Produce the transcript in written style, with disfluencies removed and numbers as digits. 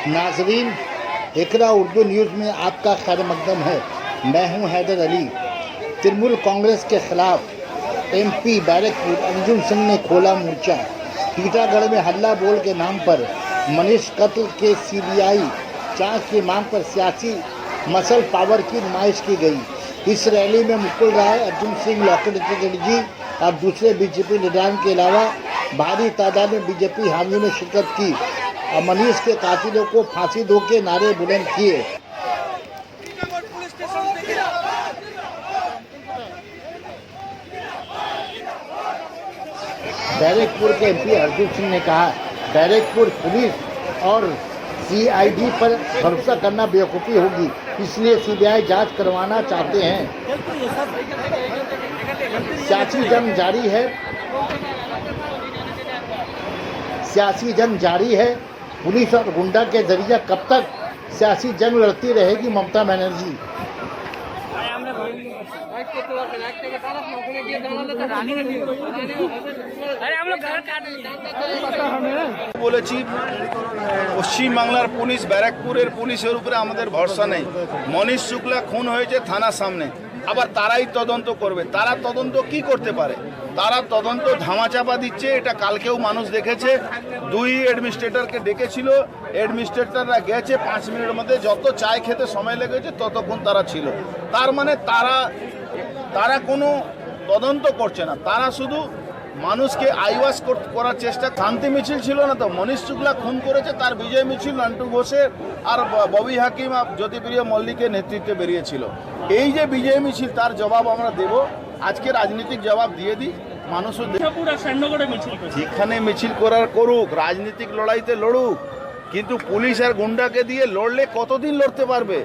नाजरीन, इकरा उर्दू न्यूज़ में आपका खैर मकदम है। मैं हूं हैदर अली। तृणमूल कांग्रेस के खिलाफ एमपी बैरकपुर अर्जुन सिंह ने खोला मोर्चा। टीटागढ़ में हल्ला बोल के नाम पर मनीष कत्ल के सीबीआई जांच की मांग पर सियासी मसल पावर की नुमाइश की गई। इस रैली में मुकुल राय, अर्जुन सिंह, लॉकेट चटर्जी और दूसरे बीजेपी लीडरों के अलावा भारी तादाद में बीजेपी हामियों ने शिरकत की और मनीष के कातिलों को फांसी दो के नारे बुलंद किए। बैरकपुर के एमपी अर्जुन सिंह ने कहा, बैरकपुर पुलिस और सीआईडी पर भरोसा करना बेवकूफ़ी होगी, इसलिए सीबीआई जांच करवाना चाहते हैं। सियासी जंग जारी है। पुलिस और गुंडा के जरिए कब तक सियासी जंग लड़ती रहेगी ममता बनर्जी? বলেছি পশ্চিমবাংলার পুলিশ ব্যারাকপুরের পুলিশের উপরে আমাদের ভরসা নেই। মনীষ শুক্লা খুন হয়েছে থানার সামনে, আবার তারাই তদন্ত করবে। তারা তদন্ত কি করতে পারে? তারা তদন্ত ধামাচাপা দিচ্ছে। এটা কালকেও মানুষ দেখেছে। দুই অ্যাডমিনিস্ট্রেটরকে ডেকেছিল, অ্যাডমিনিস্ট্রেটররা গেছে, 5 মিনিটের মধ্যে যত চায় খেতে সময় লেগেছে ততক্ষণ তারা ছিল। তার মানে তারা কোনো তদন্ত করছে না, তারা শুধু মানুষকে আইওয়াশ করার চেষ্টা। শান্তি মিছিল ছিল না তো, মনীষ শুক্লা খুন করেছে, তার বিজয় মিছিল নান্টু ঘোষের আর ববি হাকিম জ্যোতিপ্রিয় মল্লিকের নেতৃত্বে বেরিয়েছিল। এই যে বিজয় মিছিল, তার জবাব আমরা দেব। আজকে রাজনীতিক জবাব দিয়ে দিই। মানুষও যেখানে মিছিল করার করুক, রাজনীতিক লড়াইতে লড়ুক, কিন্তু পুলিশ আর গুন্ডাকে দিয়ে লড়লে কতদিন লড়তে পারবে?